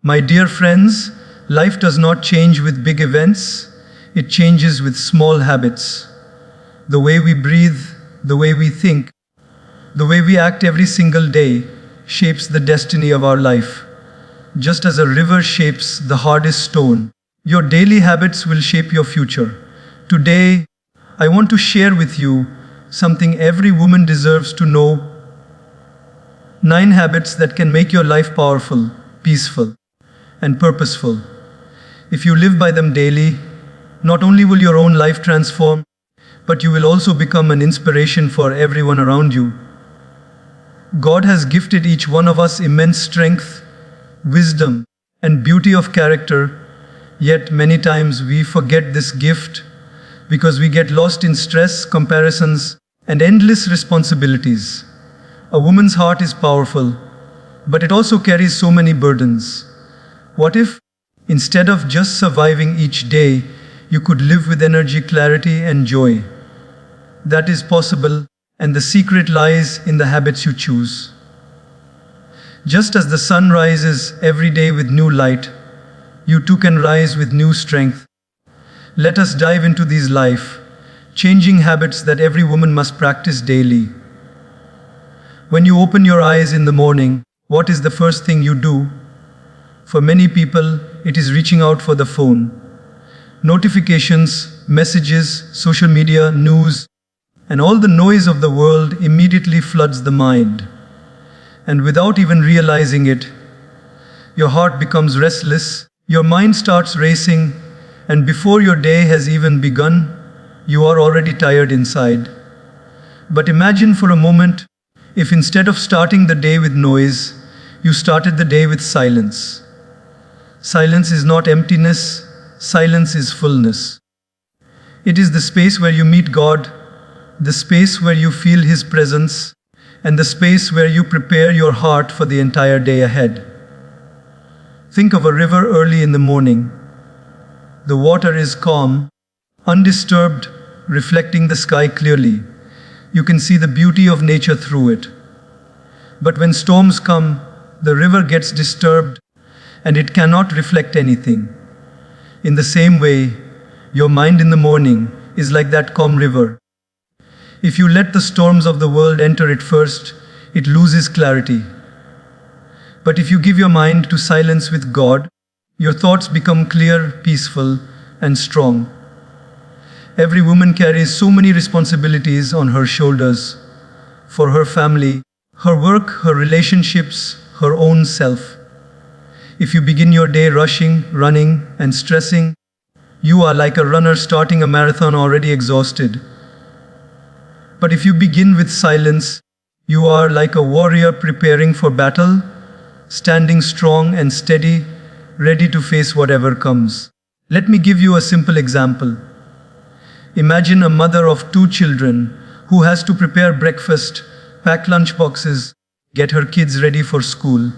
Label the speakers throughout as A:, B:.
A: My dear friends, life does not change with big events, it changes with small habits. The way we breathe, the way we think, the way we act every single day shapes the destiny of our life. Just as a river shapes the hardest stone, your daily habits will shape your future. Today, I want to share with you something every woman deserves to know. 9 habits that can make your life powerful, peaceful, and purposeful. If you live by them daily, not only will your own life transform, but you will also become an inspiration for everyone around you. God has gifted each one of us immense strength, wisdom, and beauty of character, yet many times we forget this gift because we get lost in stress, comparisons, and endless responsibilities. A woman's heart is powerful, but it also carries so many burdens. What if, instead of just surviving each day, you could live with energy, clarity, and joy? That is possible, and the secret lies in the habits you choose. Just as the sun rises every day with new light, you too can rise with new strength. Let us dive into these life-changing habits that every woman must practice daily. When you open your eyes in the morning, what is the first thing you do? For many people, it is reaching out for the phone. Notifications, messages, social media, news, and all the noise of the world immediately floods the mind. And without even realizing it, your heart becomes restless, your mind starts racing, and before your day has even begun, you are already tired inside. But imagine for a moment, if instead of starting the day with noise, you started the day with silence. Silence is not emptiness, silence is fullness. It is the space where you meet God, the space where you feel His presence, and the space where you prepare your heart for the entire day ahead. Think of a river early in the morning. The water is calm, undisturbed, reflecting the sky clearly. You can see the beauty of nature through it. But when storms come, the river gets disturbed, and it cannot reflect anything. In the same way, your mind in the morning is like that calm river. If you let the storms of the world enter it first, it loses clarity. But if you give your mind to silence with God, your thoughts become clear, peaceful, and strong. Every woman carries so many responsibilities on her shoulders for her family, her work, her relationships, her own self. If you begin your day rushing, running, and stressing, you are like a runner starting a marathon already exhausted. But if you begin with silence, you are like a warrior preparing for battle, standing strong and steady, ready to face whatever comes. Let me give you a simple example. Imagine a mother of 2 children who has to prepare breakfast, pack lunch boxes, get her kids ready for school,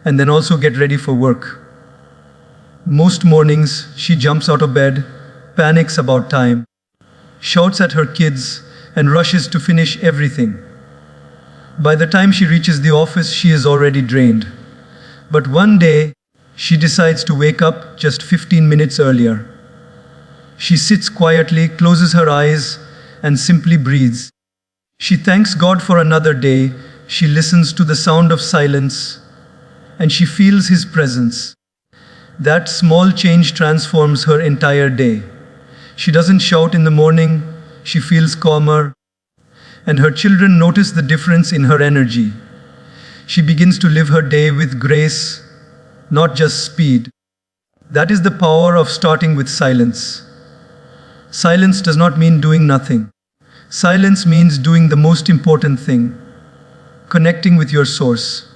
A: and then also get ready for work. Most mornings, she jumps out of bed, panics about time, shouts at her kids, and rushes to finish everything. By the time she reaches the office, she is already drained. But one day, she decides to wake up just 15 minutes earlier. She sits quietly, closes her eyes, and simply breathes. She thanks God for another day, she listens to the sound of silence, and she feels His presence. That small change transforms her entire day. She doesn't shout in the morning, she feels calmer, and her children notice the difference in her energy. She begins to live her day with grace, not just speed. That is the power of starting with silence. Silence does not mean doing nothing. Silence means doing the most important thing, connecting with your source.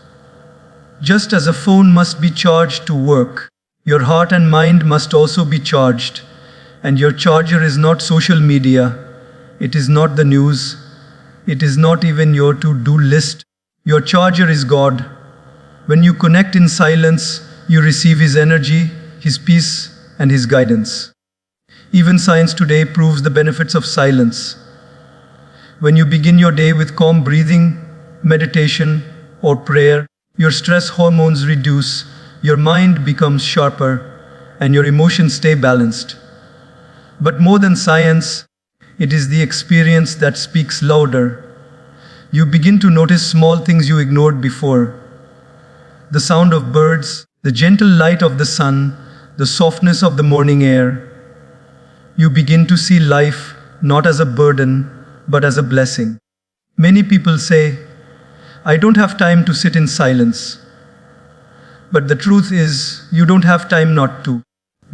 A: Just as a phone must be charged to work, your heart and mind must also be charged. And your charger is not social media, it is not the news, it is not even your to-do list. Your charger is God. When you connect in silence, you receive His energy, His peace, and His guidance. Even science today proves the benefits of silence. When you begin your day with calm breathing, meditation, or prayer, your stress hormones reduce, your mind becomes sharper, and your emotions stay balanced. But more than science, it is the experience that speaks louder. You begin to notice small things you ignored before. The sound of birds, the gentle light of the sun, the softness of the morning air. You begin to see life not as a burden, but as a blessing. Many people say, I don't have time to sit in silence. But the truth is, you don't have time not to.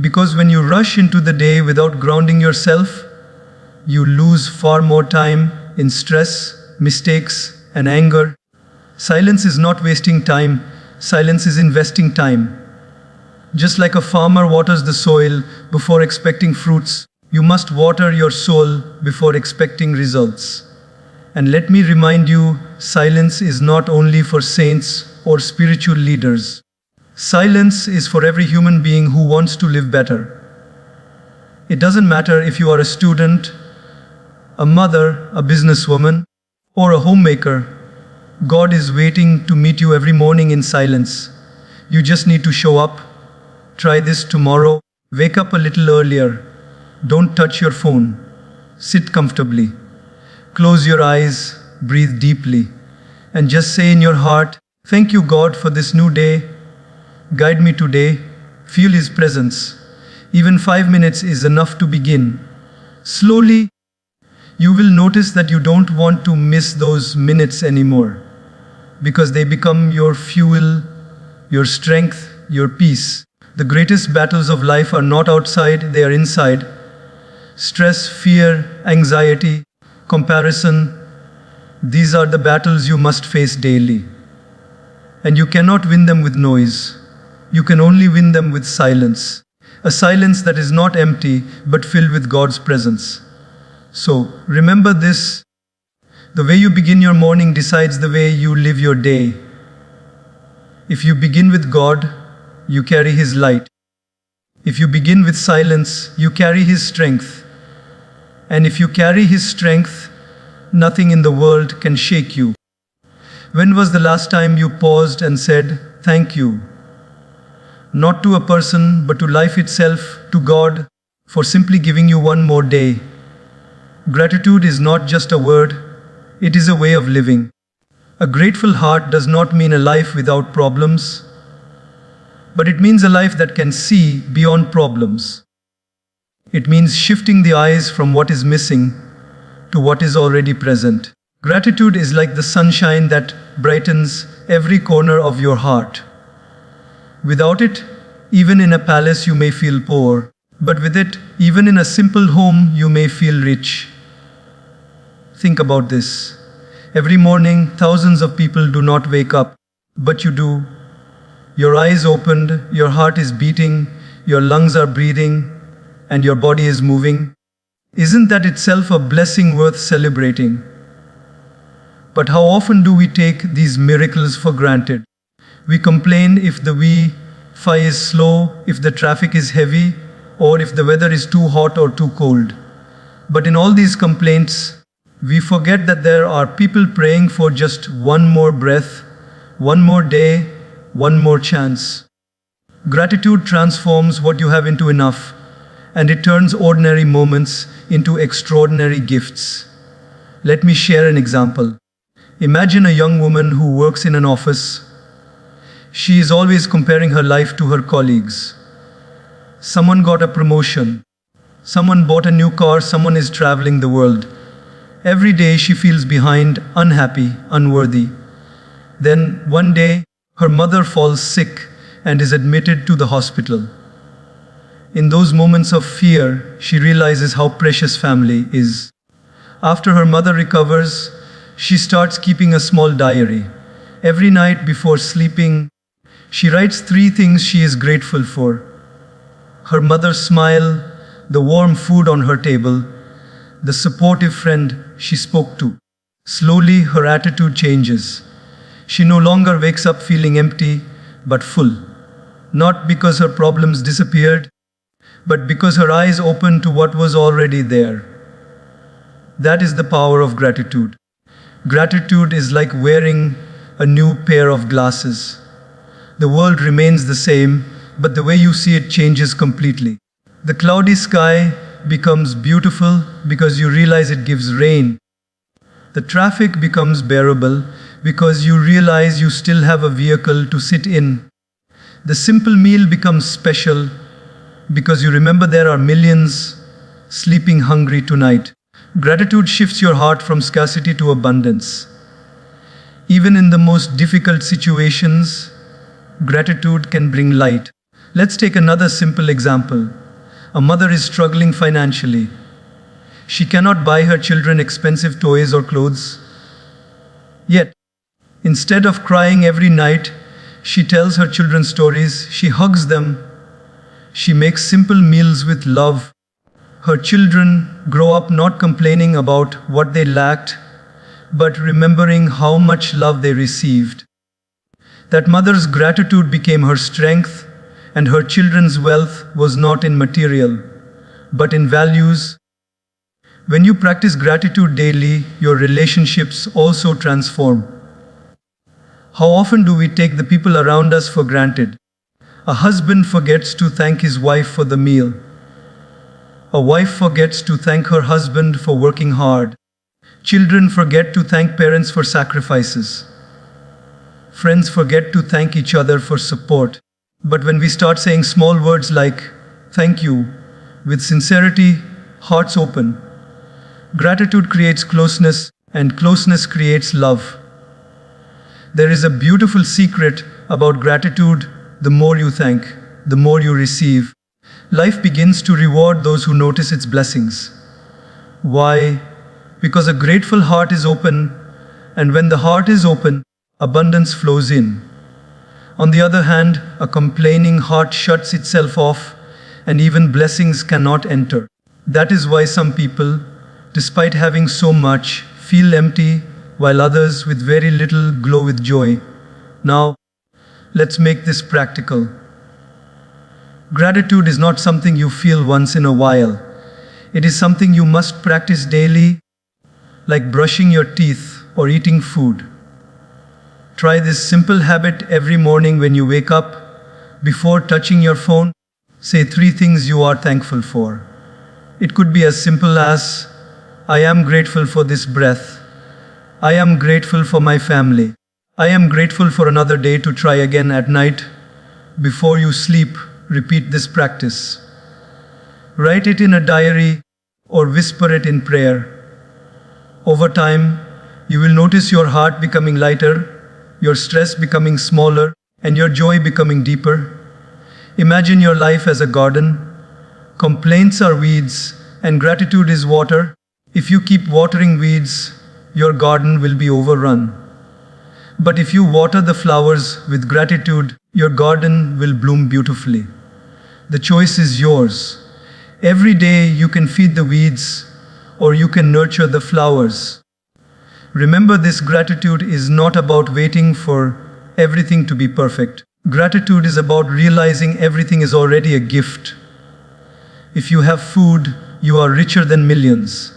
A: Because when you rush into the day without grounding yourself, you lose far more time in stress, mistakes, and anger. Silence is not wasting time, silence is investing time. Just like a farmer waters the soil before expecting fruits, you must water your soul before expecting results. And let me remind you, silence is not only for saints or spiritual leaders. Silence is for every human being who wants to live better. It doesn't matter if you are a student, a mother, a businesswoman, or a homemaker. God is waiting to meet you every morning in silence. You just need to show up. Try this tomorrow. Wake up a little earlier. Don't touch your phone. Sit comfortably. Close your eyes, breathe deeply, and just say in your heart, thank you, God, for this new day. Guide me today. Feel His presence. Even 5 minutes is enough to begin. Slowly, you will notice that you don't want to miss those minutes anymore, because they become your fuel, your strength, your peace. The greatest battles of life are not outside, they are inside. Stress, fear, anxiety, comparison, these are the battles you must face daily. And you cannot win them with noise. You can only win them with silence. A silence that is not empty, but filled with God's presence. So, remember this. The way you begin your morning decides the way you live your day. If you begin with God, you carry His light. If you begin with silence, you carry His strength. And if you carry His strength, nothing in the world can shake you. When was the last time you paused and said, thank you? Not to a person, but to life itself, to God, for simply giving you one more day. Gratitude is not just a word, it is a way of living. A grateful heart does not mean a life without problems, but it means a life that can see beyond problems. It means shifting the eyes from what is missing to what is already present. Gratitude is like the sunshine that brightens every corner of your heart. Without it, even in a palace you may feel poor, but with it, even in a simple home you may feel rich. Think about this. Every morning, thousands of people do not wake up, but you do. Your eyes opened, your heart is beating, your lungs are breathing, and your body is moving. Isn't that itself a blessing worth celebrating? But how often do we take these miracles for granted? We complain if the Wi-Fi is slow, if the traffic is heavy, or if the weather is too hot or too cold. But in all these complaints, we forget that there are people praying for just one more breath, one more day, one more chance. Gratitude transforms what you have into enough, and it turns ordinary moments into extraordinary gifts. Let me share an example. Imagine a young woman who works in an office. She is always comparing her life to her colleagues. Someone got a promotion. Someone bought a new car. Someone is traveling the world. Every day she feels behind, unhappy, unworthy. Then one day, her mother falls sick and is admitted to the hospital. In those moments of fear, she realizes how precious family is. After her mother recovers, she starts keeping a small diary. Every night before sleeping, she writes 3 things she is grateful for. Her mother's smile, the warm food on her table, the supportive friend she spoke to. Slowly, her attitude changes. She no longer wakes up feeling empty, but full. Not because her problems disappeared, but because her eyes opened to what was already there. That is the power of gratitude. Gratitude is like wearing a new pair of glasses. The world remains the same, but the way you see it changes completely. The cloudy sky becomes beautiful because you realize it gives rain. The traffic becomes bearable because you realize you still have a vehicle to sit in. The simple meal becomes special because you remember there are millions sleeping hungry tonight. Gratitude shifts your heart from scarcity to abundance. Even in the most difficult situations, gratitude can bring light. Let's take another simple example. A mother is struggling financially. She cannot buy her children expensive toys or clothes. Yet, instead of crying every night, she tells her children stories, she hugs them, she makes simple meals with love. Her children grow up not complaining about what they lacked, but remembering how much love they received. That mother's gratitude became her strength, and her children's wealth was not in material, but in values. When you practice gratitude daily, your relationships also transform. How often do we take the people around us for granted? A husband forgets to thank his wife for the meal. A wife forgets to thank her husband for working hard. Children forget to thank parents for sacrifices. Friends forget to thank each other for support. But when we start saying small words like, thank you, with sincerity, hearts open, gratitude creates closeness, and closeness creates love. There is a beautiful secret about gratitude. The more you thank, the more you receive. Life begins to reward those who notice its blessings. Why? Because a grateful heart is open, and when the heart is open, abundance flows in. On the other hand, a complaining heart shuts itself off, and even blessings cannot enter. That is why some people, despite having so much, feel empty, while others with very little glow with joy. Now, let's make this practical. Gratitude is not something you feel once in a while. It is something you must practice daily, like brushing your teeth or eating food. Try this simple habit every morning when you wake up. Before touching your phone, say 3 things you are thankful for. It could be as simple as, I am grateful for this breath. I am grateful for my family. I am grateful for another day to try again at night. Before you sleep, repeat this practice. Write it in a diary or whisper it in prayer. Over time, you will notice your heart becoming lighter, your stress becoming smaller, and your joy becoming deeper. Imagine your life as a garden. Complaints are weeds, and gratitude is water. If you keep watering weeds, your garden will be overrun. But if you water the flowers with gratitude, your garden will bloom beautifully. The choice is yours. Every day you can feed the weeds, or you can nurture the flowers. Remember, this gratitude is not about waiting for everything to be perfect. Gratitude is about realizing everything is already a gift. If you have food, you are richer than millions.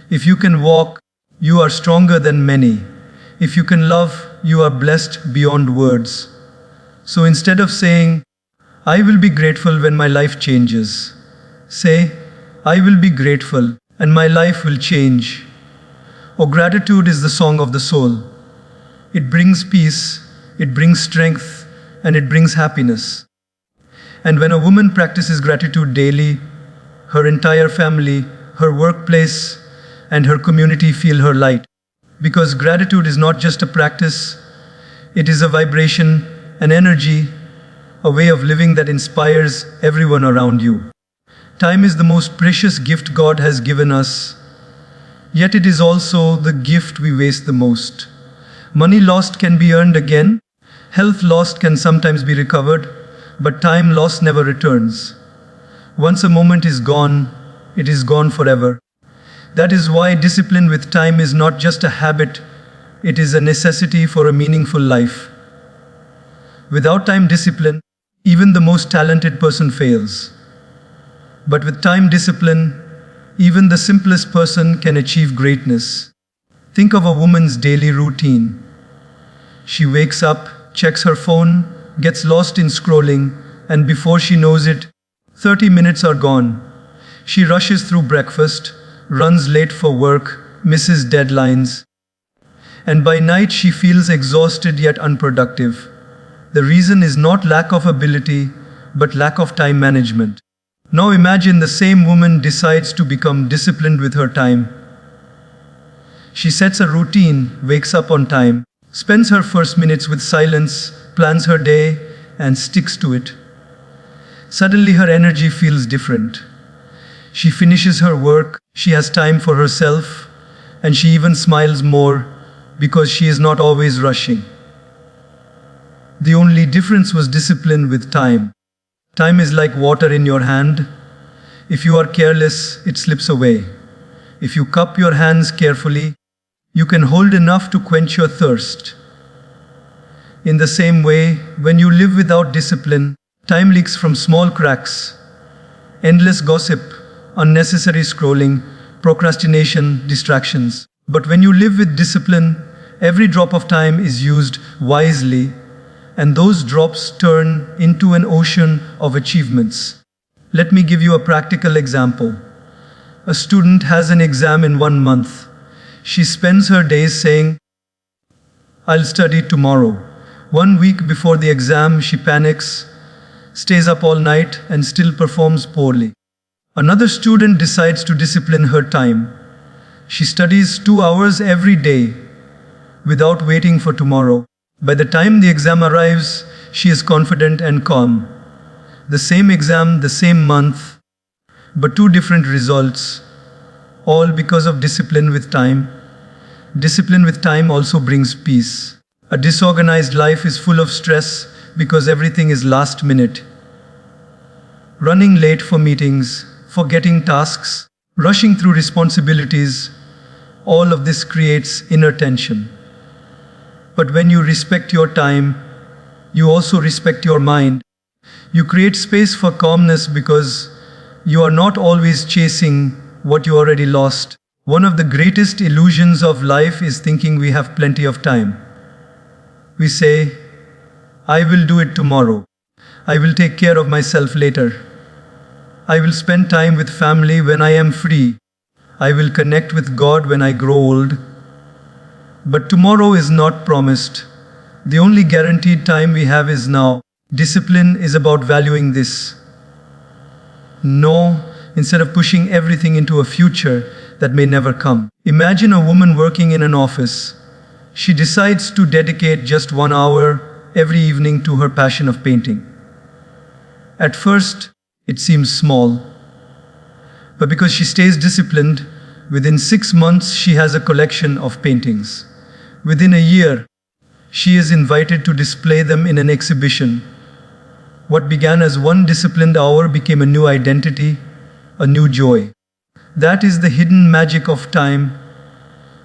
A: If you can walk, you are stronger than many. If you can love, you are blessed beyond words. So instead of saying, I will be grateful when my life changes, say, I will be grateful and my life will change. Oh, gratitude is the song of the soul. It brings peace, it brings strength, and it brings happiness. And when a woman practices gratitude daily, her entire family, her workplace, and her community feel her light. Because gratitude is not just a practice, it is a vibration, an energy, a way of living that inspires everyone around you. Time is the most precious gift God has given us. Yet it is also the gift we waste the most. Money lost can be earned again. Health lost can sometimes be recovered. But time lost never returns. Once a moment is gone, it is gone forever. That is why discipline with time is not just a habit, it is a necessity for a meaningful life. Without time discipline, even the most talented person fails. But with time discipline, even the simplest person can achieve greatness. Think of a woman's daily routine. She wakes up, checks her phone, gets lost in scrolling, and before she knows it, 30 minutes are gone. She rushes through breakfast, runs late for work, misses deadlines, and by night she feels exhausted yet unproductive. The reason is not lack of ability, but lack of time management. Now imagine the same woman decides to become disciplined with her time. She sets a routine, wakes up on time, spends her first minutes with silence, plans her day, and sticks to it. Suddenly her energy feels different. She finishes her work, she has time for herself, and she even smiles more because she is not always rushing. The only difference was discipline with time. Time is like water in your hand. If you are careless, it slips away. If you cup your hands carefully, you can hold enough to quench your thirst. In the same way, when you live without discipline, time leaks from small cracks. Endless gossip, unnecessary scrolling, procrastination, distractions. But when you live with discipline, every drop of time is used wisely, and those drops turn into an ocean of achievements. Let me give you a practical example. A student has an exam in 1 month. She spends her days saying, "I'll study tomorrow." 1 week before the exam, she panics, stays up all night, and still performs poorly. Another student decides to discipline her time. She studies 2 hours every day without waiting for tomorrow. By the time the exam arrives, she is confident and calm. The same exam, the same month, but 2 different results, all because of discipline with time. Discipline with time also brings peace. A disorganized life is full of stress because everything is last minute. Running late for meetings, forgetting tasks, rushing through responsibilities, all of this creates inner tension. But when you respect your time, you also respect your mind. You create space for calmness because you are not always chasing what you already lost. One of the greatest illusions of life is thinking we have plenty of time. We say, "I will do it tomorrow. I will take care of myself later. I will spend time with family when I am free. I will connect with God when I grow old." But tomorrow is not promised. The only guaranteed time we have is now. Discipline is about valuing this. No, instead of pushing everything into a future that may never come. Imagine a woman working in an office. She decides to dedicate just 1 hour every evening to her passion of painting. At first, it seems small. But because she stays disciplined, within 6 months she has a collection of paintings. Within a year, she is invited to display them in an exhibition. What began as 1 disciplined hour became a new identity, a new joy. That is the hidden magic of time.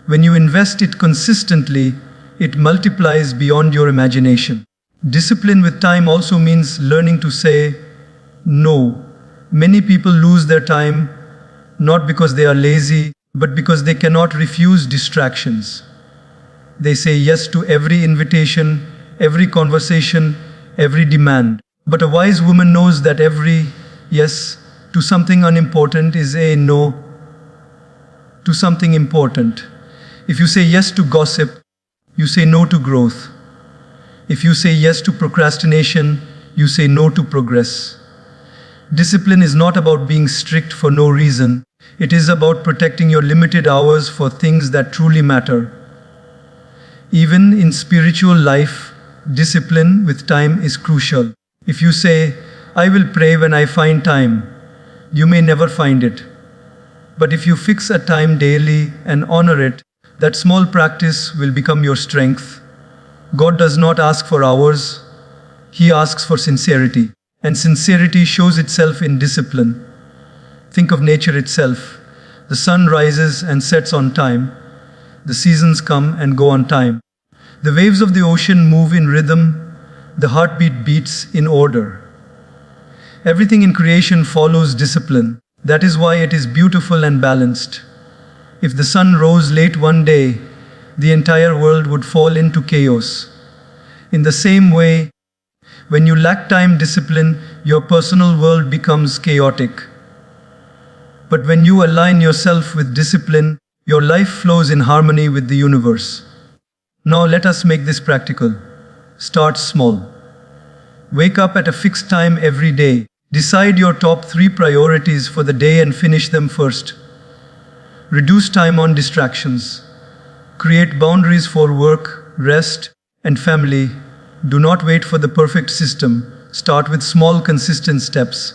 A: When you invest it consistently, it multiplies beyond your imagination. Discipline with time also means learning to say no. Many people lose their time not because they are lazy, but because they cannot refuse distractions. They say yes to every invitation, every conversation, every demand. But a wise woman knows that every yes to something unimportant is a no to something important. If you say yes to gossip, you say no to growth. If you say yes to procrastination, you say no to progress. Discipline is not about being strict for no reason. It is about protecting your limited hours for things that truly matter. Even in spiritual life, discipline with time is crucial. If you say, "I will pray when I find time," you may never find it. But if you fix a time daily and honor it, that small practice will become your strength. God does not ask for hours, He asks for sincerity. And sincerity shows itself in discipline. Think of nature itself. The sun rises and sets on time. The seasons come and go on time. The waves of the ocean move in rhythm. The heartbeat beats in order. Everything in creation follows discipline. That is why it is beautiful and balanced. If the sun rose late one day, the entire world would fall into chaos. In the same way, When you lack time discipline, your personal world becomes chaotic. But when you align yourself with discipline, your life flows in harmony with the universe. Now let us make this practical. Start small. Wake up at a fixed time every day. Decide your top 3 priorities for the day and finish them first. Reduce time on distractions. Create boundaries for work, rest, and family. Do not wait for the perfect system. Start with small, consistent steps.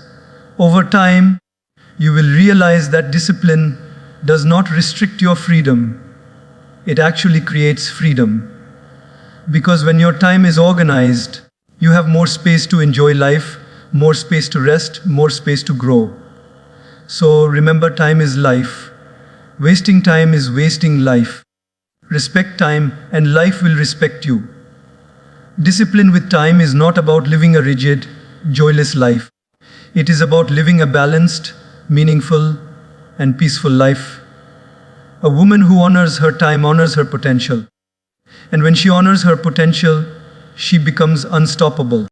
A: Over time, you will realize that discipline does not restrict your freedom. It actually creates freedom. Because when your time is organized, you have more space to enjoy life, more space to rest, more space to grow. So remember, time is life. Wasting time is wasting life. Respect time and life will respect you. Discipline with time is not about living a rigid, joyless life. It is about living a balanced, meaningful, and peaceful life. A woman who honors her time honors her potential. And when she honors her potential, she becomes unstoppable.